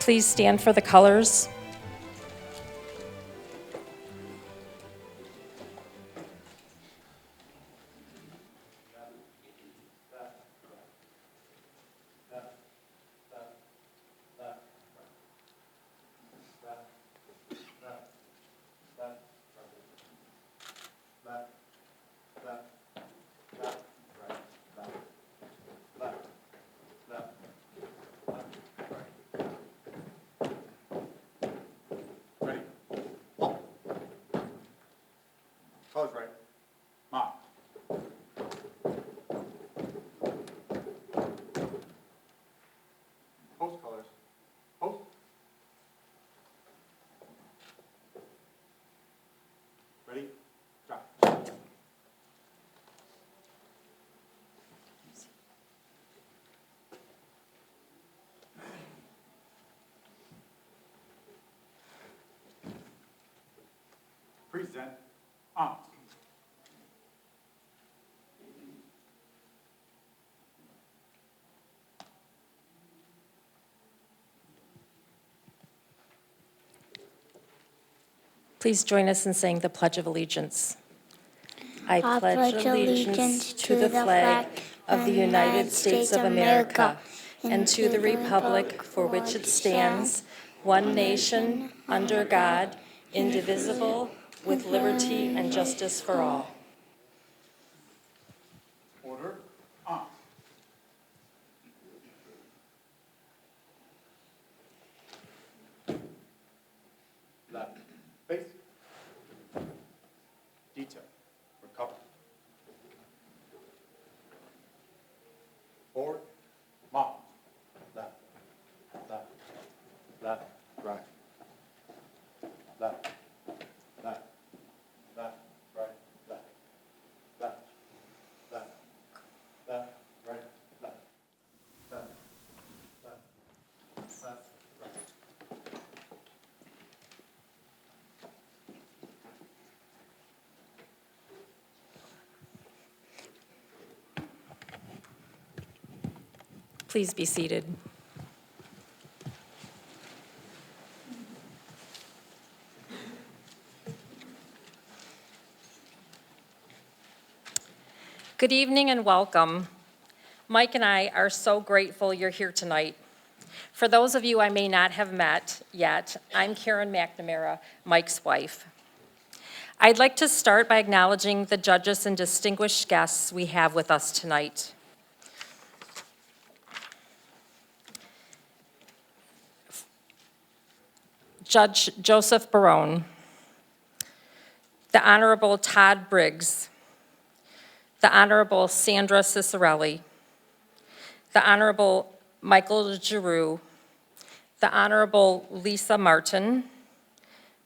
Please stand for the colors. Ready? Up. Colors right. Mark. Post colors. Post. Ready? Drop. Present. On. Please join us in saying the Pledge of Allegiance. I pledge allegiance to the flag of the United States of America and to the republic for which it stands, one nation, under God, indivisible, with liberty and justice for all. Order. On. Left. Face. Detail. Recover. Forward. Mark. Left. Left. Left. Right. Left. Left. Left. Right. Left. Left. Left. Left. Right. Left. Left. Left. Left. Right. Please be seated. Good evening and welcome. Mike and I are so grateful you're here tonight. For those of you I may not have met yet, I'm Karen McNamara, Mike's wife. I'd like to start by acknowledging the judges and distinguished guests we have with us tonight. Judge Joseph Barone, the Honorable Todd Briggs, the Honorable Sandra Cicerelli, the Honorable Michael Giroux, the Honorable Lisa Martin,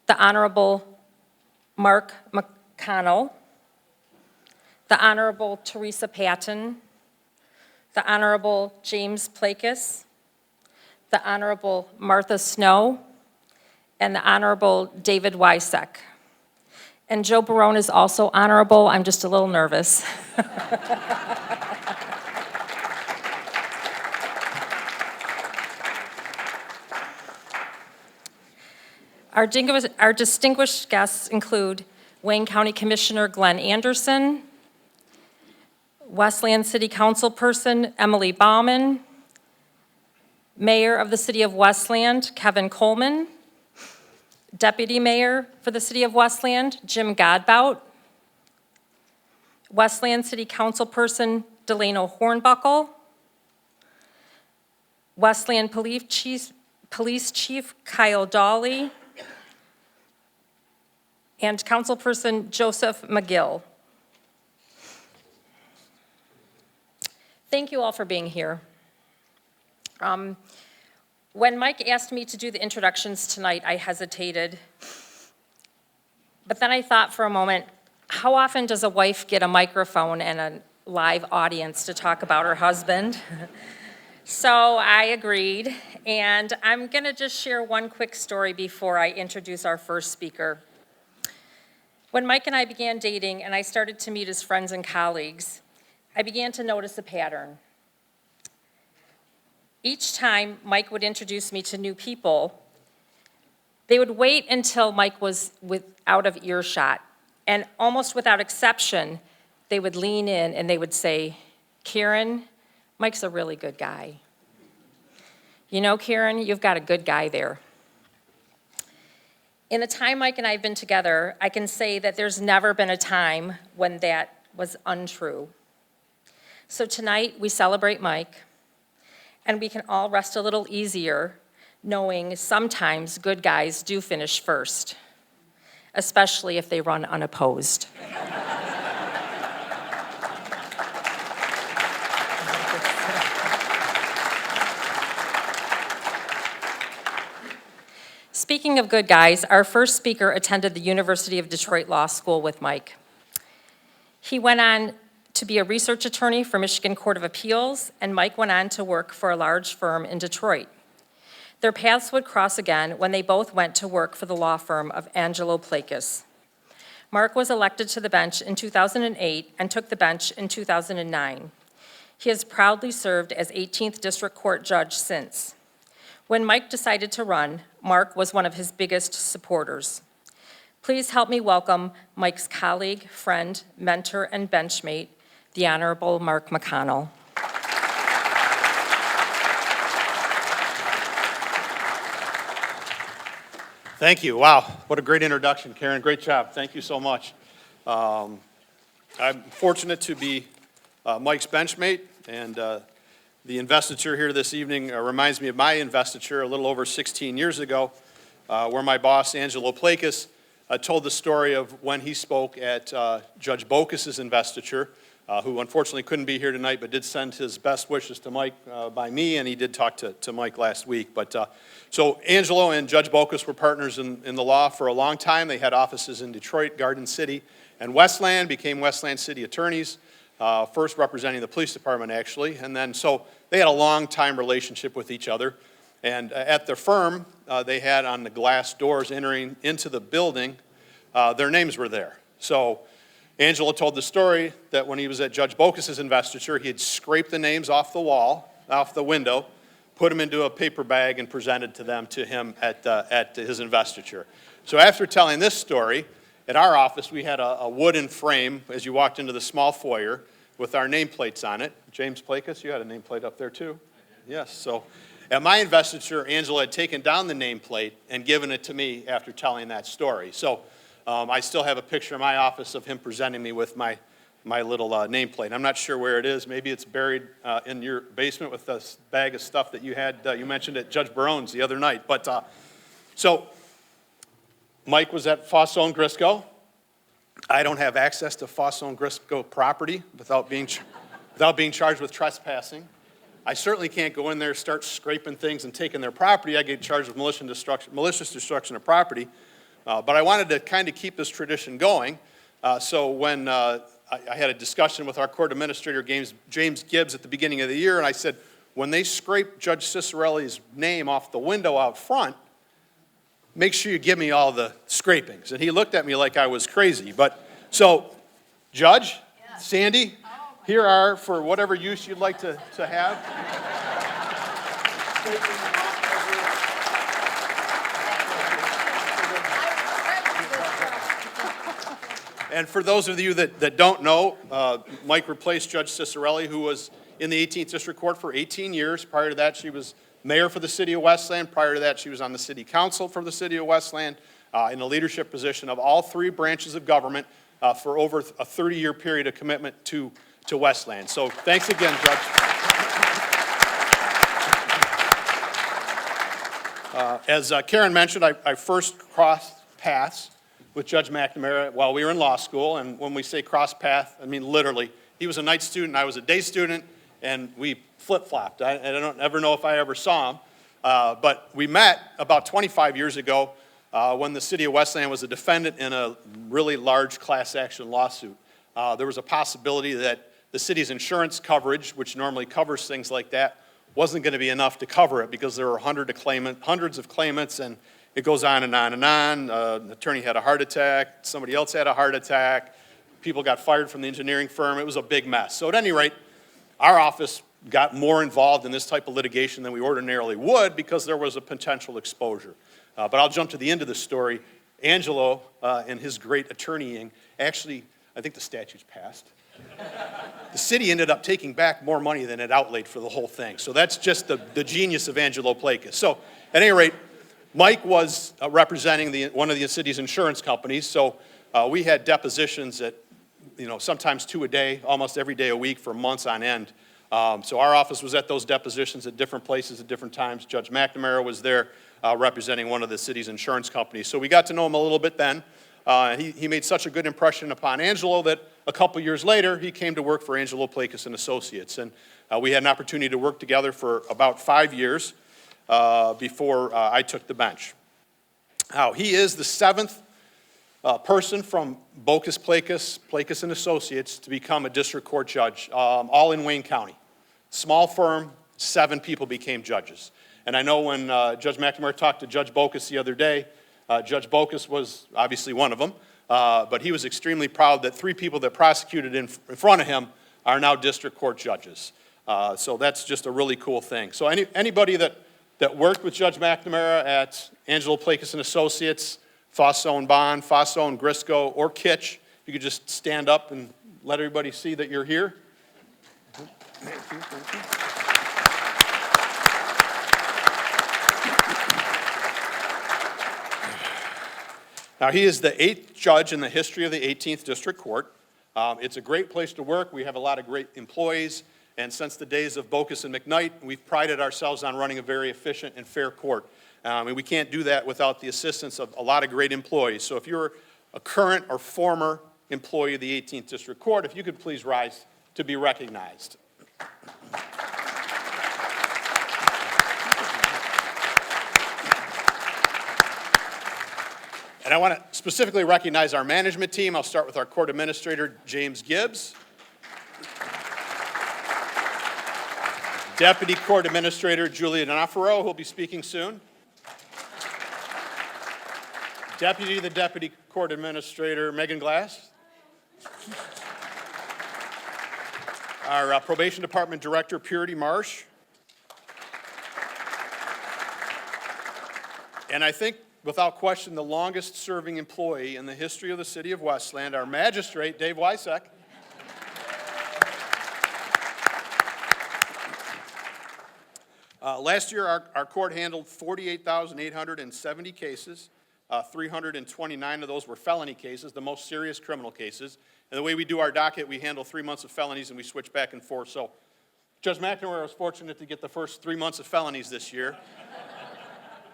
the Honorable Mark McConnell, the Honorable Teresa Patton, the Honorable James Plakis, the Honorable Martha Snow, and the Honorable David Wysek. And Joe Barone is also honorable. I'm just a little nervous. Our distinguished guests include Wayne County Commissioner Glenn Anderson, Westland City Council Person Emily Bauman, Mayor of the City of Westland Kevin Coleman, Deputy Mayor for the City of Westland Jim Godbout, Westland City Council Person Delano Hornbuckle, Westland Police Chief Kyle Dawley, and Councilperson Joseph McGill. Thank you all for being here. When Mike asked me to do the introductions tonight, I hesitated. But then I thought for a moment, how often does a wife get a microphone and a live audience to talk about her husband? So I agreed, and I'm gonna just share one quick story before I introduce our first speaker. When Mike and I began dating and I started to meet his friends and colleagues, I began to notice a pattern. Each time Mike would introduce me to new people, they would wait until Mike was out of earshot. And almost without exception, they would lean in and they would say, "Karen, Mike's a really good guy. You know, Karen, you've got a good guy there." In the time Mike and I have been together, I can say that there's never been a time when that was untrue. So tonight, we celebrate Mike, and we can all rest a little easier knowing sometimes good guys do finish first, especially if they run unopposed. Speaking of good guys, our first speaker attended the University of Detroit Law School with Mike. He went on to be a research attorney for Michigan Court of Appeals, and Mike went on to work for a large firm in Detroit. Their paths would cross again when they both went to work for the law firm of Angelo Plakis. Mark was elected to the bench in 2008 and took the bench in 2009. He has proudly served as 18th District Court Judge since. When Mike decided to run, Mark was one of his biggest supporters. Please help me welcome Mike's colleague, friend, mentor, and benchmate, the Honorable Mark McConnell. Thank you. Wow, what a great introduction, Karen. Great job. Thank you so much. I'm fortunate to be Mike's benchmate, and the investiture here this evening reminds me of my investiture a little over 16 years ago, where my boss, Angelo Plakis, told the story of when he spoke at Judge Bocus's investiture, who unfortunately couldn't be here tonight, but did send his best wishes to Mike by me, and he did talk to Mike last week. But so Angelo and Judge Bocus were partners in the law for a long time. They had offices in Detroit, Garden City, and Westland, became Westland city attorneys, first representing the police department, actually. And then so they had a long-time relationship with each other. And at their firm, they had on the glass doors entering into the building, their names were there. So Angelo told the story that when he was at Judge Bocus's investiture, he had scraped the names off the wall, off the window, put them into a paper bag, and presented to him at his investiture. So after telling this story, at our office, we had a wooden frame as you walked into the small foyer with our nameplates on it. James Plakis, you had a nameplate up there too? Yes. So at my investiture, Angelo had taken down the nameplate and given it to me after telling that story. So I still have a picture in my office of him presenting me with my little nameplate. I'm not sure where it is. Maybe it's buried in your basement with this bag of stuff that you had, you mentioned at Judge Barone's the other night. But so Mike was at Fosso and Grisco. I don't have access to Fosso and Grisco property without being charged with trespassing. I certainly can't go in there, start scraping things and taking their property. I get charged with malicious destruction of property. But I wanted to kind of keep this tradition going. So when I had a discussion with our court administrator, James Gibbs, at the beginning of the year, and I said, when they scrape Judge Cicerelli's name off the window out front, make sure you give me all the scrapings. And he looked at me like I was crazy. But so, Judge, Sandy, here are for whatever use you'd like to have. And for those of you that don't know, Mike replaced Judge Cicerelli, who was in the 18th District Court for 18 years. Prior to that, she was mayor for the city of Westland. Prior to that, she was on the city council for the city of Westland in a leadership position of all three branches of government for over a 30-year period of commitment to Westland. So thanks again, Judge. As Karen mentioned, I first crossed paths with Judge McNamara while we were in law school, and when we say cross path, I mean literally. He was a night student, I was a day student, and we flip-flopped. I don't ever know if I ever saw him, but we met about 25 years ago when the city of Westland was a defendant in a really large class action lawsuit. There was a possibility that the city's insurance coverage, which normally covers things like that, wasn't going to be enough to cover it because there were hundreds of claimants, and it goes on and on and on. The attorney had a heart attack. Somebody else had a heart attack. People got fired from the engineering firm. It was a big mess. So at any rate, our office got more involved in this type of litigation than we ordinarily would because there was a potential exposure. But I'll jump to the end of the story. Angelo and his great attorneying, actually, I think the statute's passed. The city ended up taking back more money than it outlaid for the whole thing. So that's just the genius of Angelo Plakis. So at any rate, Mike was representing one of the city's insurance companies. So we had depositions at, sometimes 2 a day, almost every day a week for months on end. So our office was at those depositions at different places at different times. Judge McNamara was there representing one of the city's insurance companies. So we got to know him a little bit then. He made such a good impression upon Angelo that a couple years later, he came to work for Angelo Plakis and Associates. And we had an opportunity to work together for about 5 years before I took the bench. Now, he is the 7th person from Bocas Plakis, Plakis and Associates to become a district court judge, all in Wayne County. Small firm, 7 people became judges. And I know when Judge McNamara talked to Judge Bocas the other day, Judge Bocas was obviously one of them, but he was extremely proud that 3 people that prosecuted in front of him are now district court judges. So that's just a really cool thing. So anybody that worked with Judge McNamara at Angelo Plakis and Associates, Fosso & Bond, Fosso & Grisco, or Kitch, you could just stand up and let everybody see that you're here. Thank you, thank you. Now, he is the 8th judge in the history of the 18th District Court. It's a great place to work. We have a lot of great employees. And since the days of Bocas and McKnight, we've prided ourselves on running a very efficient and fair court. And we can't do that without the assistance of a lot of great employees. So if you're a current or former employee of the 18th District Court, if you could please rise to be recognized. And I want to specifically recognize our management team. I'll start with our court administrator, James Gibbs. Deputy Court Administrator, Julia Nafaro, who will be speaking soon. Deputy to the Deputy Court Administrator, Megan Glass. Our Probation Department Director, Purity Marsh. And I think, without question, the longest-serving employee in the history of the city of Westland, our magistrate, Dave Wysek. Last year, our court handled 48,870 cases. 329 of those were felony cases, the most serious criminal cases. And the way we do our docket, we handle 3 months of felonies and we switch back and forth. So Judge McNamara was fortunate to get the first 3 months of felonies this year.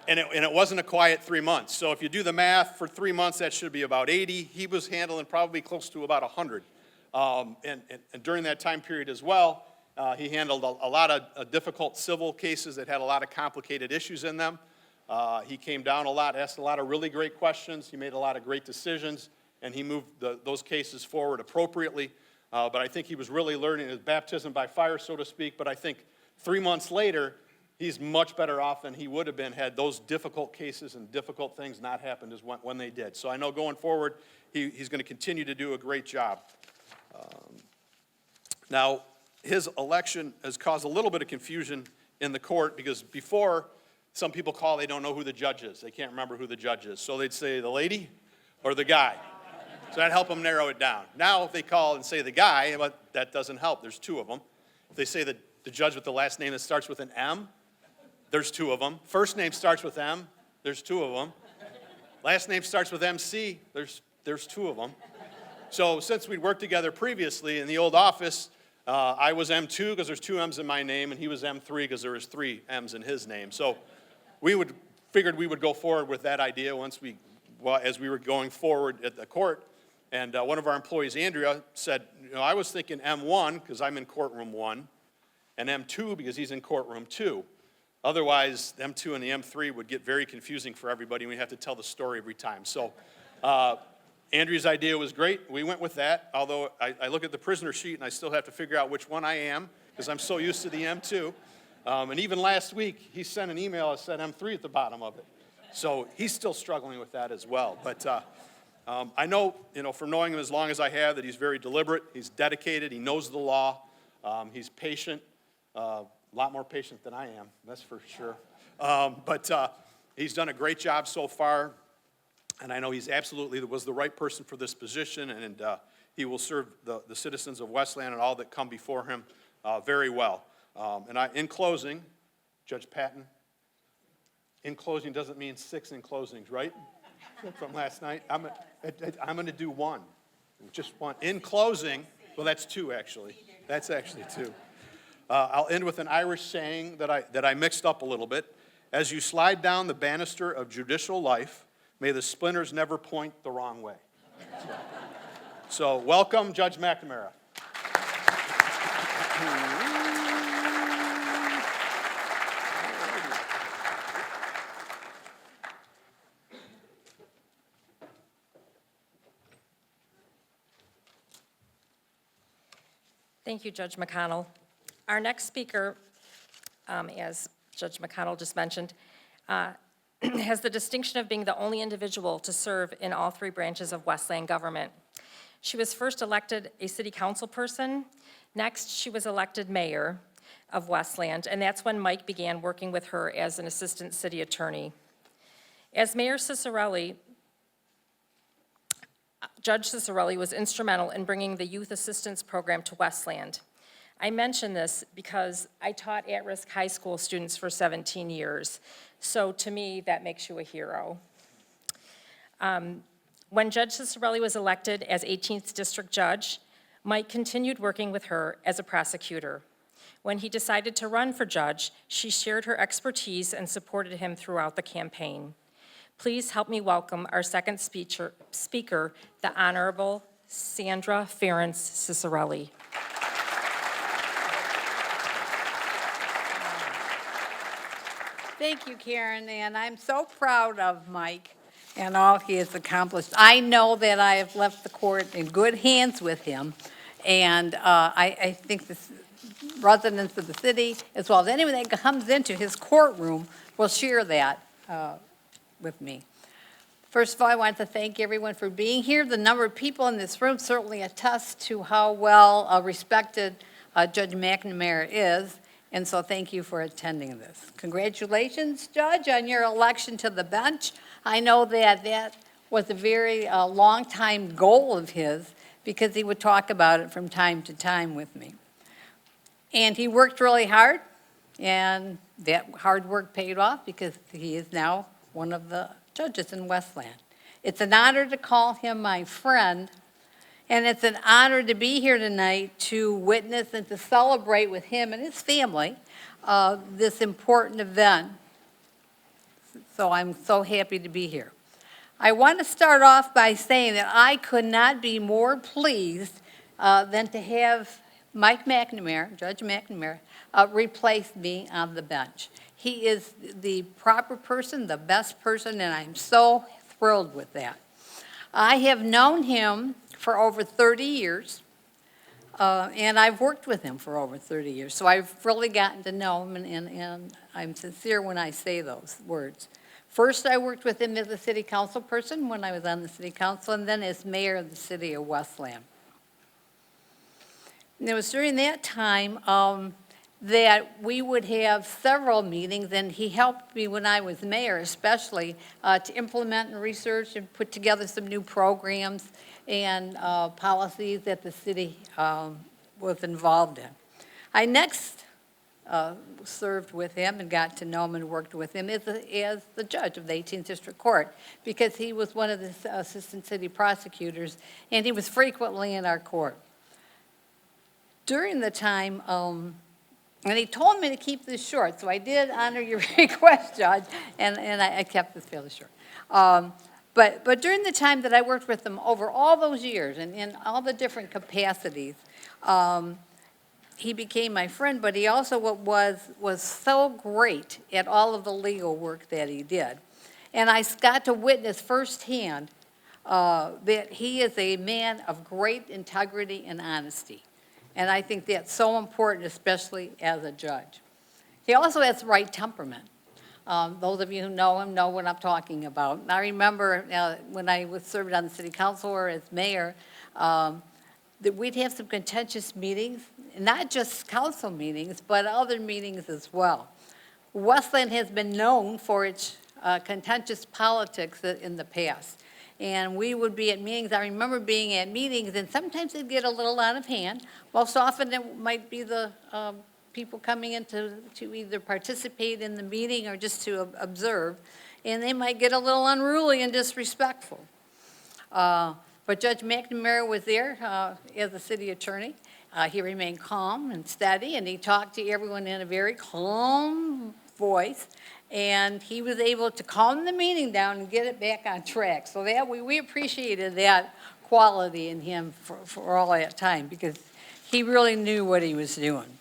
And it wasn't a quiet 3 months. So if you do the math, for 3 months, that should be about 80. He was handling probably close to about 100. And during that time period as well, he handled a lot of difficult civil cases that had a lot of complicated issues in them. He came down a lot, asked a lot of really great questions. He made a lot of great decisions, and he moved those cases forward appropriately. But I think he was really learning his baptism by fire, so to speak. But I think 3 months later, he's much better off than he would have been had those difficult cases and difficult things not happened as when they did. So I know going forward, he's going to continue to do a great job. Now, his election has caused a little bit of confusion in the court because before, some people call, they don't know who the judge is. They can't remember who the judge is. So they'd say the lady or the guy. So that'd help them narrow it down. Now, if they call and say the guy, but that doesn't help. There's 2 of them. If they say the judge with the last name that starts with an M, there's 2 of them. First name starts with M, there's 2 of them. Last name starts with MC, there's 2 of them. So since we'd worked together previously in the old office, I was M2 because there's 2 M's in my name, and he was M3 because there was 3 M's in his name. So figured we would go forward with that idea as we were going forward at the court. And one of our employees, Andrea, said, I was thinking M1 because I'm in courtroom 1, and M2 because he's in courtroom 2. Otherwise, the M2 and the M3 would get very confusing for everybody, and we'd have to tell the story every time. So Andrea's idea was great. We went with that, although I look at the prisoner sheet, and I still have to figure out which one I am, because I'm so used to the M2. And even last week, he sent an email that said M3 at the bottom of it. So he's still struggling with that as well. But I know, from knowing him as long as I have, that he's very deliberate, he's dedicated, he knows the law, he's patient. A lot more patient than I am, that's for sure. But he's done a great job so far, and I know he's absolutely was the right person for this position, and he will serve the citizens of Westland and all that come before him very well. In closing, Judge Patton, in closing doesn't mean 6 in closings, right? From last night. I'm going to do one, just one. In closing, well, that's 2 actually. That's actually 2. I'll end with an Irish saying that I mixed up a little bit. As you slide down the banister of judicial life, may the splinters never point the wrong way. So welcome, Judge McNamara. Thank you, Judge McConnell. Our next speaker, as Judge McConnell just mentioned, has the distinction of being the only individual to serve in all 3 branches of Westland government. She was first elected a city council person. Next, she was elected mayor of Westland, and that's when Mike began working with her as an assistant city attorney. As Mayor Ciccarelli, Judge Ciccarelli was instrumental in bringing the youth assistance program to Westland. I mention this because I taught at-risk high school students for 17 years. So to me, that makes you a hero. When Judge Ciccarelli was elected as 18th District Judge, Mike continued working with her as a prosecutor. When he decided to run for judge, she shared her expertise and supported him throughout the campaign. Please help me welcome our second speaker, the Honorable Sandra Ference Ciccarelli. Thank you, Karen, and I'm so proud of Mike and all he has accomplished. I know that I have left the court in good hands with him, and I think the residents of the city, as well as anyone that comes into his courtroom, will share that with me. First of all, I want to thank everyone for being here. The number of people in this room certainly attests to how well respected Judge McNamara is. And so thank you for attending this. Congratulations, Judge, on your election to the bench. I know that that was a very long-time goal of his because he would talk about it from time to time with me. And he worked really hard, and that hard work paid off because he is now one of the judges in Westland. It's an honor to call him my friend, and it's an honor to be here tonight to witness and to celebrate with him and his family this important event. So I'm so happy to be here. I want to start off by saying that I could not be more pleased than to have Mike McNamara, Judge McNamara, replace me on the bench. He is the proper person, the best person, and I'm so thrilled with that. I have known him for over 30 years, and I've worked with him for over 30 years. So I've really gotten to know him, and I'm sincere when I say those words. First, I worked with him as a city council person when I was on the city council, and then as mayor of the city of Westland. And it was during that time that we would have several meetings, and he helped me when I was mayor especially to implement and research and put together some new programs and policies that the city was involved in. I next served with him and got to know him and worked with him as the judge of the 18th District Court because he was one of the assistant city prosecutors, and he was frequently in our court. During the time, and he told me to keep this short, so I did honor your request, Judge, and I kept this fairly short. But during the time that I worked with him over all those years and in all the different capacities, he became my friend, but he also was so great at all of the legal work that he did. And I got to witness firsthand that he is a man of great integrity and honesty. And I think that's so important, especially as a judge. He also has the right temperament. Those of you who know him know what I'm talking about. And I remember when I was serving on the city council or as mayor, that we'd have some contentious meetings not just council meetings, but other meetings as well. Westland has been known for its contentious politics in the past. And we would be at meetings, I remember being at meetings, and sometimes they'd get a little out of hand. Most often it might be the people coming in to either participate in the meeting or just to observe, and they might get a little unruly and disrespectful. But Judge McNamara was there as a city attorney. He remained calm and steady, and he talked to everyone in a very calm voice, and he was able to calm the meeting down and get it back on track. So that we appreciated that quality in him for all that time, because he really knew what he was doing.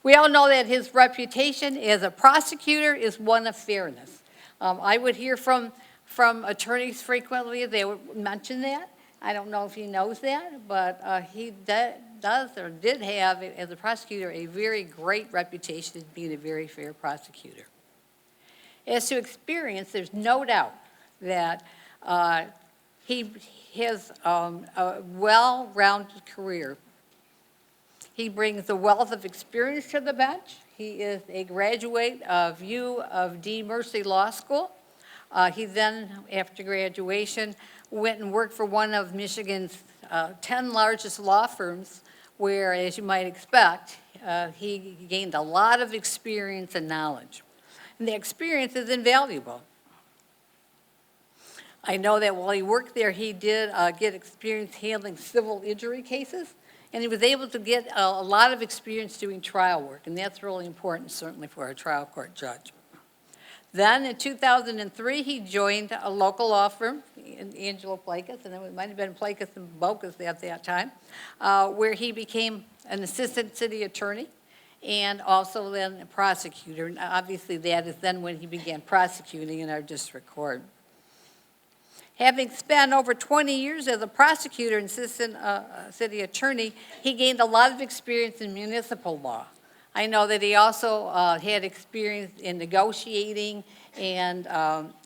We all know that his reputation as a prosecutor is one of fairness. I would hear from attorneys frequently, they would mention that. I don't know if he knows that, but he does or did have, as a prosecutor, a very great reputation as being a very fair prosecutor. As to experience, there's no doubt that he has a well-rounded career. He brings a wealth of experience to the bench. He is a graduate of U of D Mercy Law School. He then, after graduation, went and worked for one of Michigan's 10 largest law firms, where, as you might expect, he gained a lot of experience and knowledge. And the experience is invaluable. I know that while he worked there, he did get experience handling civil injury cases, and he was able to get a lot of experience doing trial work, and that's really important, certainly for a trial court judge. Then in 2003, he joined a local law firm, Angelo Plakas, and it might have been Plakas and Bokas at that time, where he became an assistant city attorney and also then a prosecutor. And obviously that is then when he began prosecuting in our district court. Having spent over 20 years as a prosecutor and assistant city attorney, he gained a lot of experience in municipal law. I know that he also had experience in negotiating and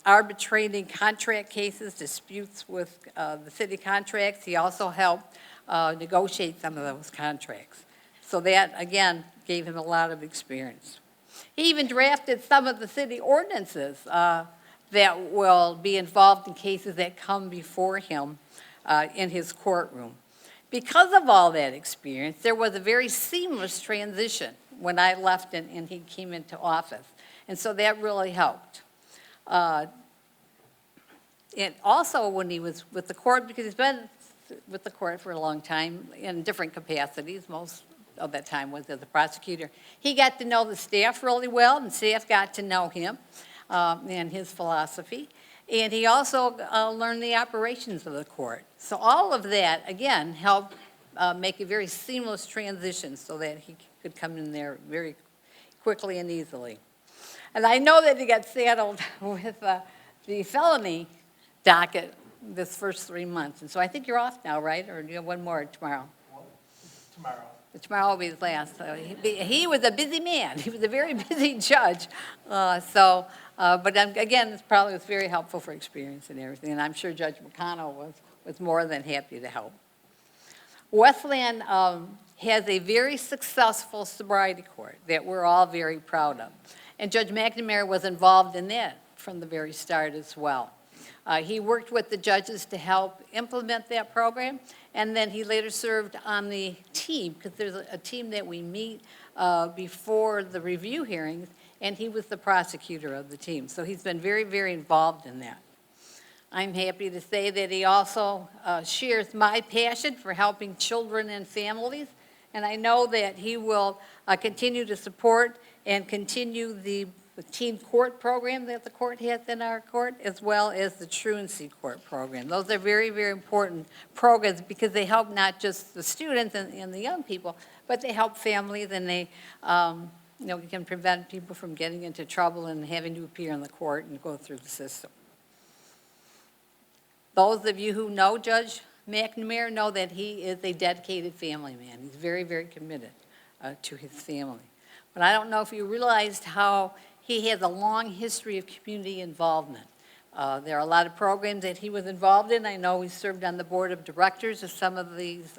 arbitrating contract cases, disputes with the city contracts. He also helped negotiate some of those contracts. So that, again, gave him a lot of experience. He even drafted some of the city ordinances that will be involved in cases that come before him in his courtroom. Because of all that experience, there was a very seamless transition when I left and he came into office. And so that really helped. And also when he was with the court, because he's been with the court for a long time in different capacities, most of that time was as a prosecutor, he got to know the staff really well, and staff got to know him and his philosophy. And he also learned the operations of the court. So all of that, again, helped make a very seamless transition so that he could come in there very quickly and easily. And I know that he got saddled with the felony docket this first 3 months. And so I think you're off now, right? Or do you have one more tomorrow? Well, tomorrow. Tomorrow will be his last. So he was a busy man. He was a very busy judge. But again, it probably was very helpful for experience and everything. And I'm sure Judge McConnell was more than happy to help. Westland has a very successful sobriety court that we're all very proud of. And Judge McNamara was involved in that from the very start as well. He worked with the judges to help implement that program, and then he later served on the team, because there's a team that we meet before the review hearings, and he was the prosecutor of the team. So he's been very, very involved in that. I'm happy to say that he also shares my passion for helping children and families, and I know that he will continue to support and continue the teen court program that the court has in our court, as well as the truancy court program. Those are very, very important programs because they help not just the students and the young people, but they help families, and they can prevent people from getting into trouble and having to appear in the court and go through the system. Those of you who know Judge McNamara know that he is a dedicated family man. He's very, very committed to his family. But I don't know if you realized how he has a long history of community involvement. There are a lot of programs that he was involved in. I know he served on the board of directors of some of these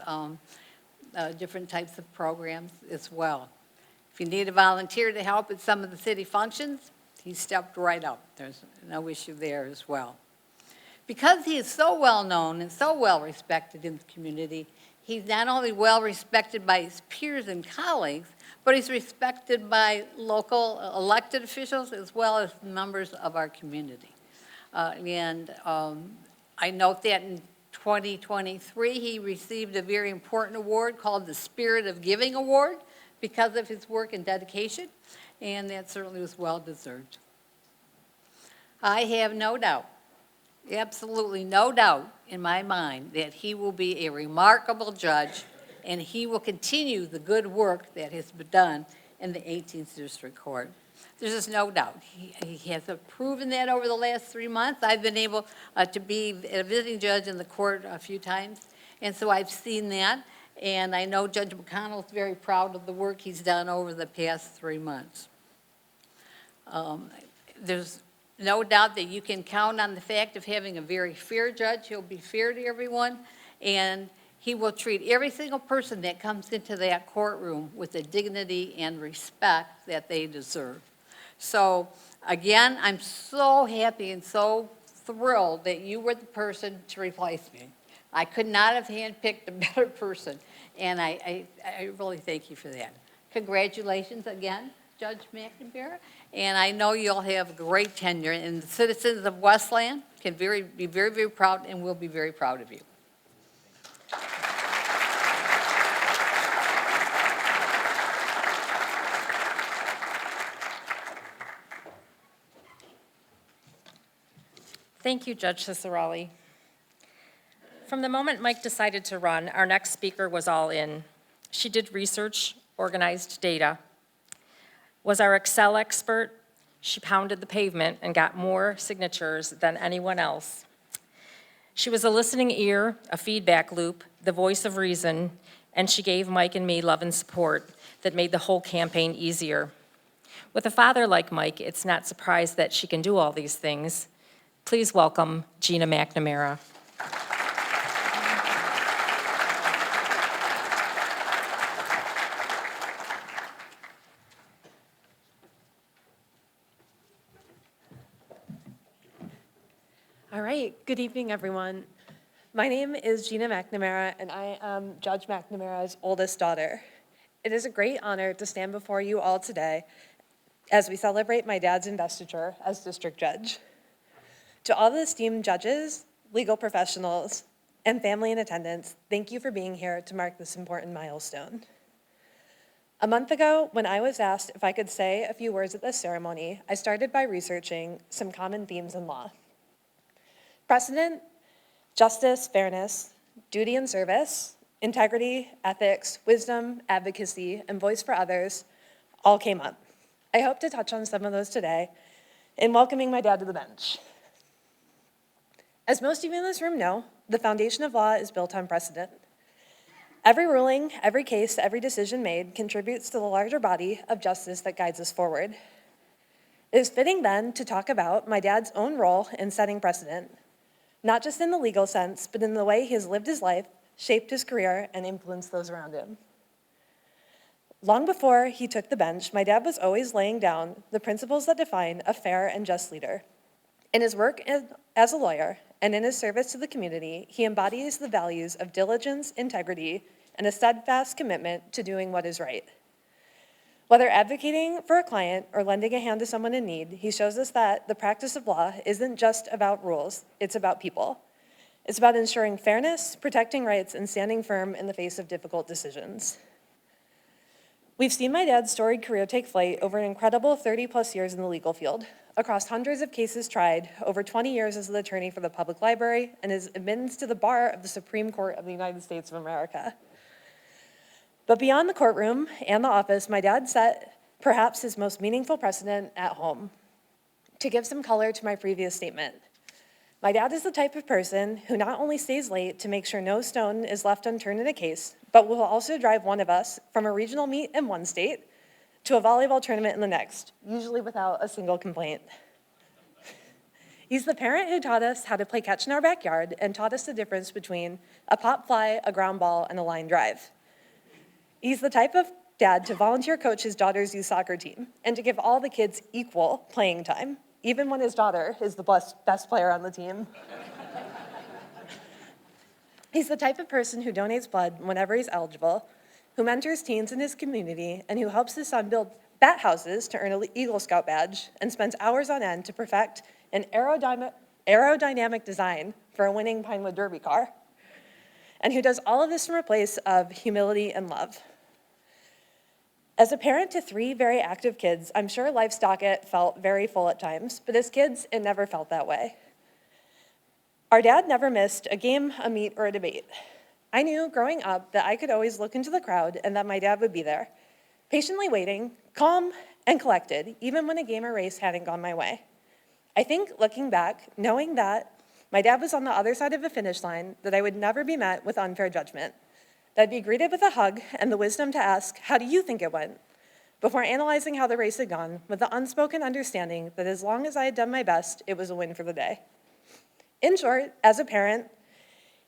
different types of programs as well. If you need a volunteer to help at some of the city functions, he stepped right up. There's no issue there as well. Because he is so well-known and so well-respected in the community, he's not only well-respected by his peers and colleagues, but he's respected by local elected officials as well as members of our community. I note that in 2023, he received a very important award called the Spirit of Giving Award because of his work and dedication, and that certainly was well-deserved. I have no doubt, absolutely no doubt in my mind, that he will be a remarkable judge, and he will continue the good work that has been done in the 18th District Court. There's just no doubt. He has proven that over the last 3 months. I've been able to be a visiting judge in the court a few times, and so I've seen that. And I know Judge McConnell is very proud of the work he's done over the past 3 months. There's no doubt that you can count on the fact of having a very fair judge. He'll be fair to everyone, and he will treat every single person that comes into that courtroom with the dignity and respect that they deserve. So, again, I'm so happy and so thrilled that you were the person to replace me. I could not have handpicked a better person, and I really thank you for that. Congratulations again, Judge McNamara, and I know you'll have great tenure, and the citizens of Westland can be very, very proud and will be very proud of you. Thank you, Judge Ciccarelli. From the moment Mike decided to run, our next speaker was all in. She did research, organized data, was our Excel expert. She pounded the pavement and got more signatures than anyone else. She was a listening ear, a feedback loop, the voice of reason, and she gave Mike and me love and support that made the whole campaign easier. With a father like Mike, it's not surprised that she can do all these things. Please welcome Gina McNamara. All right, good evening, everyone. My name is Gina McNamara, and I am Judge McNamara's oldest daughter. It is a great honor to stand before you all today as we celebrate my dad's investiture as district judge. To all the esteemed judges, legal professionals, and family in attendance, thank you for being here to mark this important milestone. A month ago, when I was asked if I could say a few words at this ceremony, I started by researching some common themes in law. Precedent, justice, fairness, duty and service, integrity, ethics, wisdom, advocacy, and voice for others all came up. I hope to touch on some of those today in welcoming my dad to the bench. As most of you in this room know, the foundation of law is built on precedent. Every ruling, every case, every decision made contributes to the larger body of justice that guides us forward. It is fitting then to talk about my dad's own role in setting precedent, not just in the legal sense, but in the way he has lived his life, shaped his career, and influenced those around him. Long before he took the bench, my dad was always laying down the principles that define a fair and just leader. In his work as a lawyer and in his service to the community, he embodies the values of diligence, integrity, and a steadfast commitment to doing what is right. Whether advocating for a client or lending a hand to someone in need, he shows us that the practice of law isn't just about rules, it's about people. It's about ensuring fairness, protecting rights, and standing firm in the face of difficult decisions. We've seen my dad's storied career take flight over an incredible 30-plus years in the legal field, across hundreds of cases tried, over 20 years as an attorney for the public library, and his admittance to the bar of the Supreme Court of the United States of America. But beyond the courtroom and the office, my dad set perhaps his most meaningful precedent at home. To give some color to my previous statement, my dad is the type of person who not only stays late to make sure no stone is left unturned in a case, but will also drive one of us from a regional meet in one state to a volleyball tournament in the next, usually without a single complaint. He's the parent who taught us how to play catch in our backyard and taught us the difference between a pop fly, a ground ball, and a line drive. He's the type of dad to volunteer coach his daughter's youth soccer team and to give all the kids equal playing time, even when his daughter is the best player on the team. He's the type of person who donates blood whenever he's eligible, who mentors teens in his community, and who helps his son build bat houses to earn an Eagle Scout badge and spends hours on end to perfect an aerodynamic design for a winning Pinewood Derby car, and who does all of this from a place of humility and love. As a parent to 3 very active kids, I'm sure life's docket felt very full at times, but as kids, it never felt that way. Our dad never missed a game, a meet, or a debate. I knew growing up that I could always look into the crowd and that my dad would be there, patiently waiting, calm and collected, even when a game or race hadn't gone my way. I think looking back, knowing that my dad was on the other side of the finish line, that I would never be met with unfair judgment, that I'd be greeted with a hug and the wisdom to ask, how do you think it went? Before analyzing how the race had gone, with the unspoken understanding that as long as I had done my best, it was a win for the day. In short, as a parent,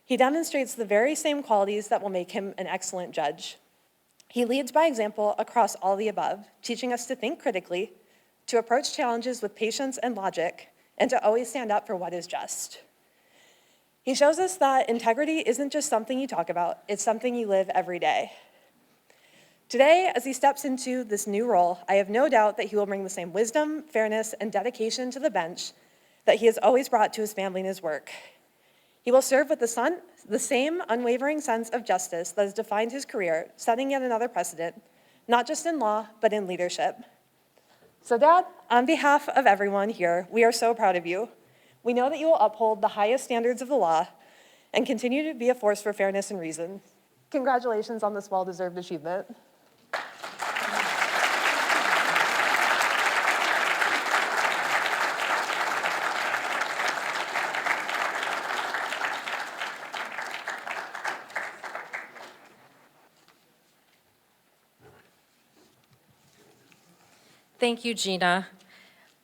he demonstrates the very same qualities that will make him an excellent judge. He leads by example across all the above, teaching us to think critically, to approach challenges with patience and logic, and to always stand up for what is just. He shows us that integrity isn't just something you talk about, it's something you live every day. Today, as he steps into this new role, I have no doubt that he will bring the same wisdom, fairness, and dedication to the bench that he has always brought to his family and his work. He will serve with the same unwavering sense of justice that has defined his career, setting yet another precedent, not just in law, but in leadership. So Dad, on behalf of everyone here, we are so proud of you. We know that you will uphold the highest standards of the law and continue to be a force for fairness and reason. Congratulations on this well-deserved achievement. Thank you, Gina.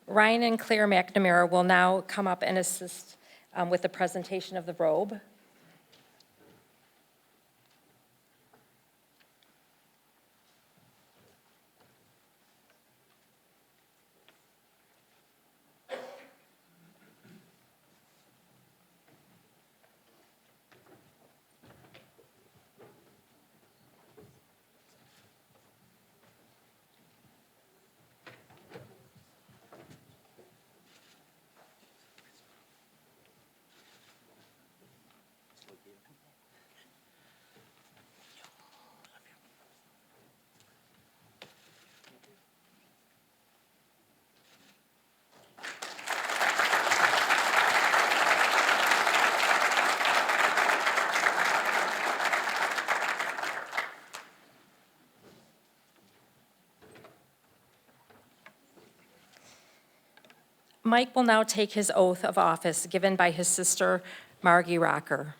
Ryan and Claire McNamara will now come up and assist with the presentation of the robe. Mike will now take his oath of office given by his sister, Margie Rocker.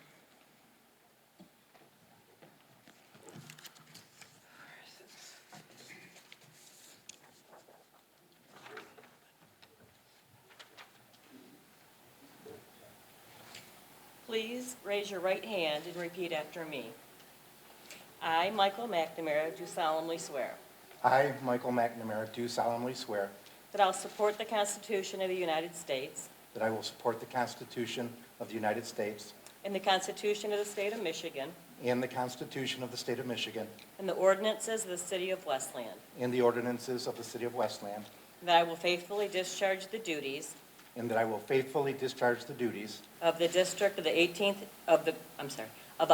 Please raise your right hand and repeat after me. I, Michael McNamara, do solemnly swear I, Michael McNamara, do solemnly swear that I will support the Constitution of the United States that I will support the Constitution of the United States and the Constitution of the State of Michigan and the Constitution of the State of Michigan and the ordinances of the City of Westland, and the ordinances of the City of Westland, and that I will faithfully discharge the duties and that I will faithfully discharge the duties of the district of the 18th of the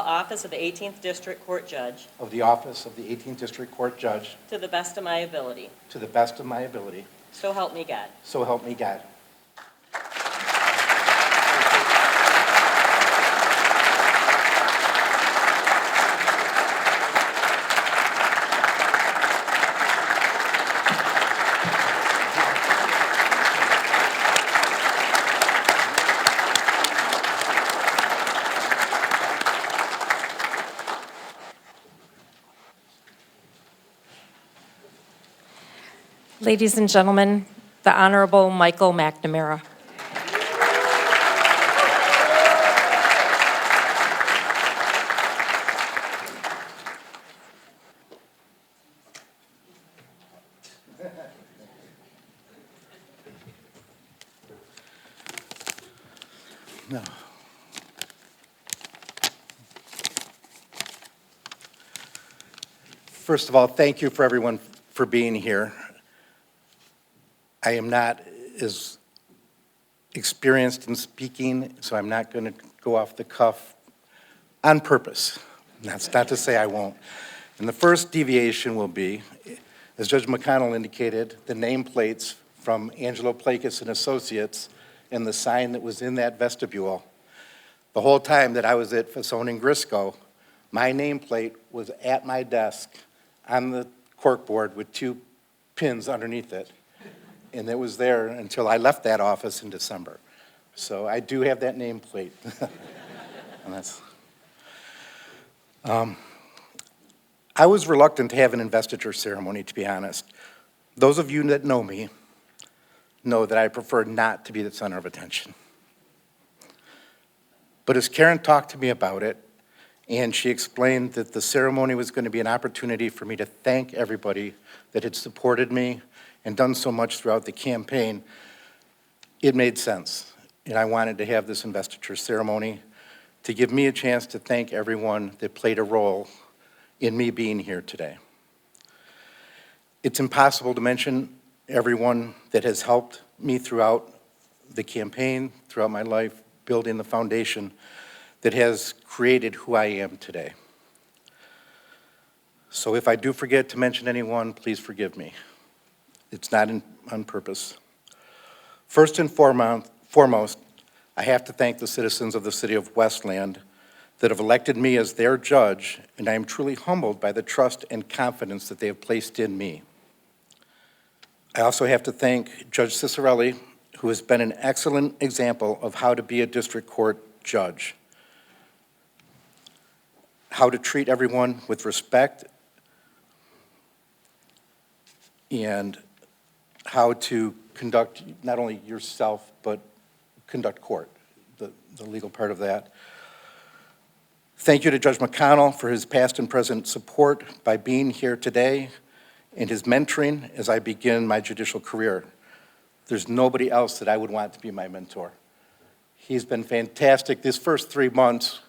office of the 18th District Court Judge of the office of the 18th District Court Judge to the best of my ability. to the best of my ability. So help me God. So help me God. Ladies and gentlemen, the Honorable Michael McNamara. First of all, thank you for everyone for being here. I am not as experienced in speaking, so I'm not going to go off the cuff on purpose. That's not to say I won't. And the first deviation will be, as Judge McConnell indicated, the nameplates from Angelo Plakis and Associates and the sign that was in that vestibule. The whole time that I was at Fasone and Grisco, my nameplate was at my desk on the corkboard with 2 pins underneath it. And it was there until I left that office in December. So I do have that nameplate. And that's, I was reluctant to have an investiture ceremony, to be honest. Those of you that know me know that I prefer not to be the center of attention. But as Karen talked to me about it, and she explained that the ceremony was going to be an opportunity for me to thank everybody that had supported me and done so much throughout the campaign, it made sense. And I wanted to have this investiture ceremony to give me a chance to thank everyone that played a role in me being here today. It's impossible to mention everyone that has helped me throughout the campaign, throughout my life, building the foundation that has created who I am today. So if I do forget to mention anyone, please forgive me. It's not on purpose. First and foremost, I have to thank the citizens of the city of Westland that have elected me as their judge, and I am truly humbled by the trust and confidence that they have placed in me. I also have to thank Judge Cicerelli, who has been an excellent example of how to be a district court judge, how to treat everyone with respect, and how to conduct not only yourself, but conduct court, the legal part of that. Thank you to Judge McConnell for his past and present support by being here today and his mentoring as I begin my judicial career. There's nobody else that I would want to be my mentor. He's been fantastic. This first 3 months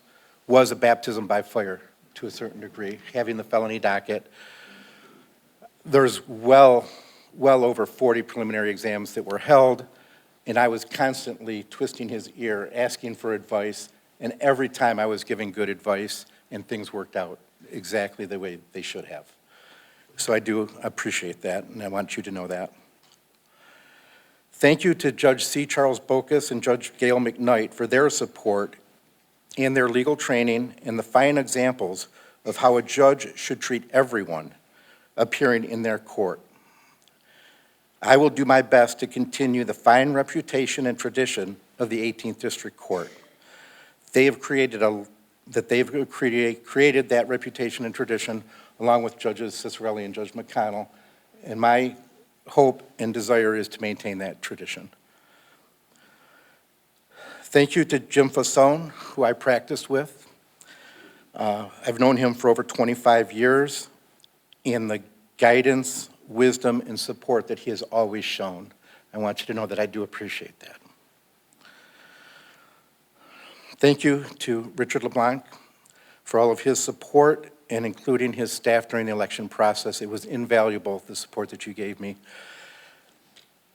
was a baptism by fire to a certain degree, having the felony docket. There's well over 40 preliminary exams that were held, and I was constantly twisting his ear, asking for advice, and every time I was giving good advice, and things worked out exactly the way they should have. So I do appreciate that, and I want you to know that. Thank you to Judge C. Charles Bocas and Judge Gail McKnight for their support and their legal training and the fine examples of how a judge should treat everyone appearing in their court. I will do my best to continue the fine reputation and tradition of the 18th District Court. They have created that reputation and tradition along with Judges Cicerelli and Judge McConnell, and my hope and desire is to maintain that tradition. Thank you to Jim Fasone, who I practiced with. I've known him for over 25 years, and the guidance, wisdom, and support that he has always shown. I want you to know that I do appreciate that. Thank you to Richard LeBlanc for all of his support and including his staff during the election process. It was invaluable, the support that you gave me.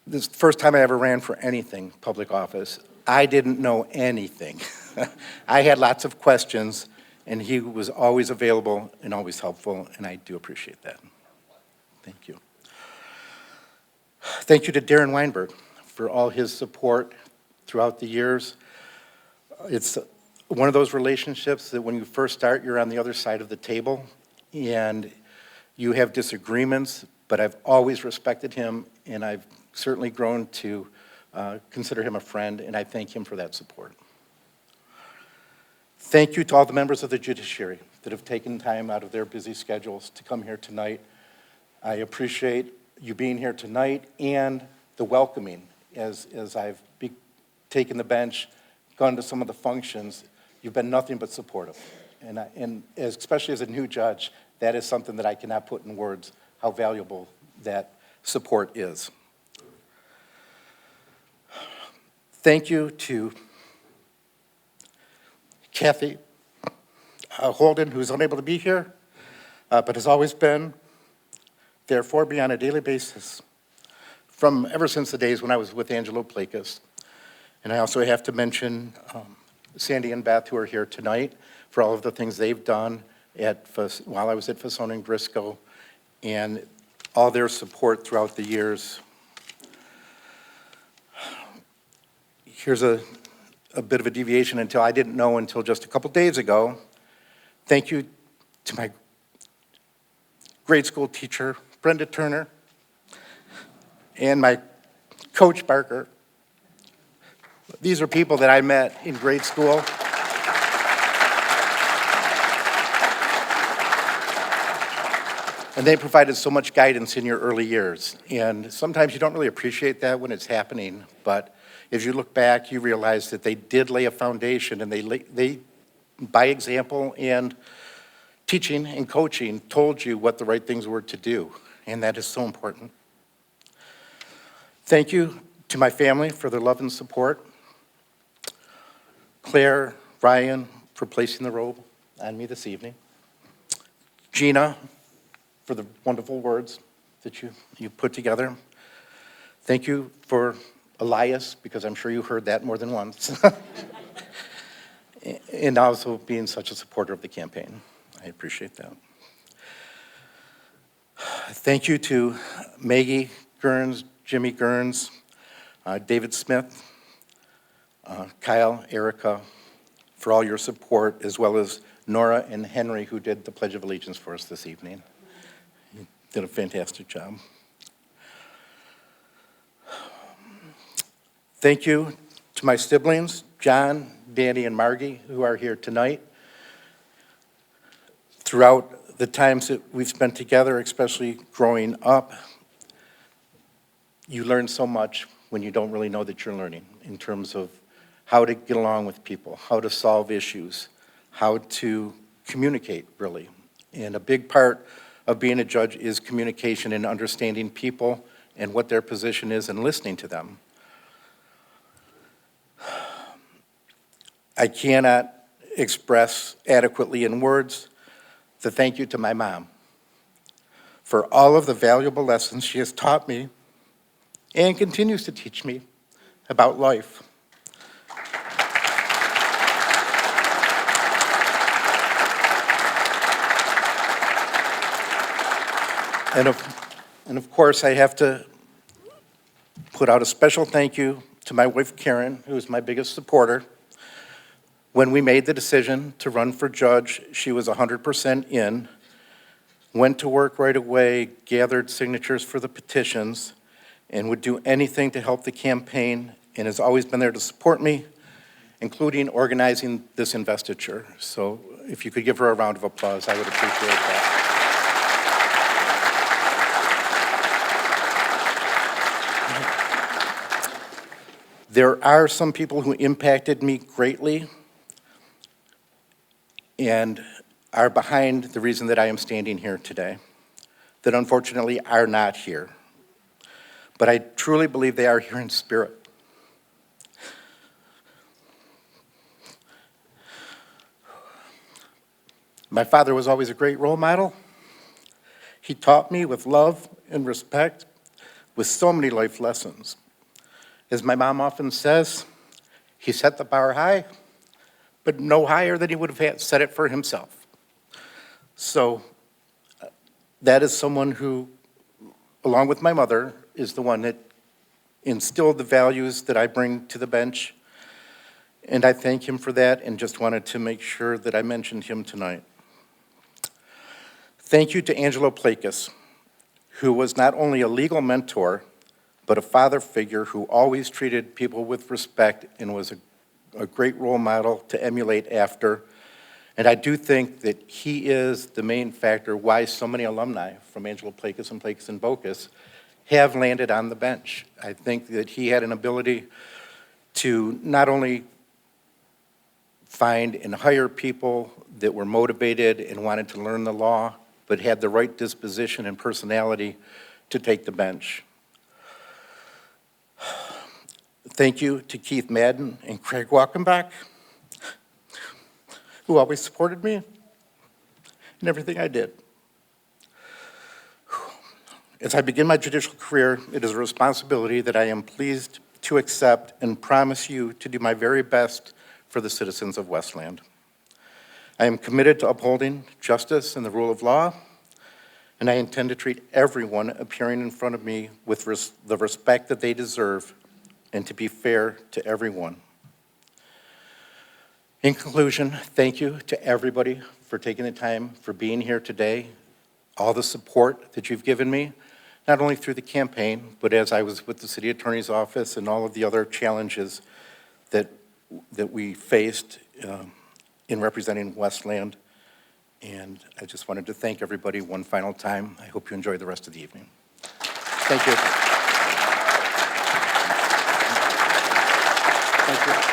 This is the first time I ever ran for anything, public office. I didn't know anything. I had lots of questions, and he was always available and always helpful, and I do appreciate that. Thank you. Thank you to Darren Weinberg for all his support throughout the years. It's one of those relationships that when you first start, you're on the other side of the table, and you have disagreements, but I've always respected him, and I've certainly grown to consider him a friend, and I thank him for that support. Thank you to all the members of the judiciary that have taken time out of their busy schedules to come here tonight. I appreciate you being here tonight and the welcoming as I've taken the bench, gone to some of the functions. You've been nothing but supportive. And especially as a new judge, that is something that I cannot put in words, how valuable that support is. Thank you to Kathy Holden, who's unable to be here, but has always been there for me on a daily basis, from ever since the days when I was with Angelo Plakas. And I also have to mention Sandy and Beth, who are here tonight, for all of the things they've done while I was at Fasone and Briscoe, and all their support throughout the years. Here's a bit of a deviation until I didn't know until just a couple days ago. Thank you to my grade school teacher, Brenda Turner, and my coach, Barker. These are people that I met in grade school. And they provided so much guidance in your early years. And sometimes you don't really appreciate that when it's happening, but as you look back, you realize that they did lay a foundation, and they by example and teaching and coaching, told you what the right things were to do, and that is so important. Thank you to my family for their love and support. Claire, Ryan, for placing the robe on me this evening. Gina, for the wonderful words that you put together. Thank you for Elias, because I'm sure you heard that more than once. And also being such a supporter of the campaign. I appreciate that. Thank you to Maggie Gerns, Jimmy Gerns, David Smith, Kyle, Erica, for all your support, as well as Nora and Henry, who did the Pledge of Allegiance for us this evening. You did a fantastic job. Thank you to my siblings, John, Danny, and Margie, who are here tonight. Throughout the times that we've spent together, especially growing up, you learn so much when you don't really know that you're learning, in terms of how to get along with people, how to solve issues, how to communicate, really. And a big part of being a judge is communication and understanding people and what their position is and listening to them. I cannot express adequately in words the thank you to my mom for all of the valuable lessons she has taught me and continues to teach me about life. And of course, I have to put out a special thank you to my wife, Karen, who is my biggest supporter. When we made the decision to run for judge, she was 100% in, went to work right away, gathered signatures for the petitions, and would do anything to help the campaign, and has always been there to support me, including organizing this investiture. So if you could give her a round of applause, I would appreciate that. There are some people who impacted me greatly and are behind the reason that I am standing here today, that unfortunately are not here. But I truly believe they are here in spirit. My father was always a great role model. He taught me with love and respect, with so many life lessons. As my mom often says, he set the bar high, but no higher than he would have set it for himself. So that is someone who, along with my mother, is the one that instilled the values that I bring to the bench. And I thank him for that, and just wanted to make sure that I mentioned him tonight. Thank you to Angelo Plakas, who was not only a legal mentor, but a father figure who always treated people with respect and was a great role model to emulate after. And I do think that he is the main factor why so many alumni from Angelo Plakas and Bocas have landed on the bench. I think that he had an ability to not only find and hire people that were motivated and wanted to learn the law, but had the right disposition and personality to take the bench. Thank you to Keith Madden and Craig Walkenbach, who always supported me in everything I did. As I begin my judicial career, it is a responsibility that I am pleased to accept and promise you to do my very best for the citizens of Westland. I am committed to upholding justice and the rule of law, and I intend to treat everyone appearing in front of me with the respect that they deserve and to be fair to everyone. In conclusion, thank you to everybody for taking the time, for being here today, all the support that you've given me, not only through the campaign, but as I was with the city attorney's office and all of the other challenges that we faced in representing Westland. And I just wanted to thank everybody one final time. I hope you enjoy the rest of the evening. Thank you. Thank you.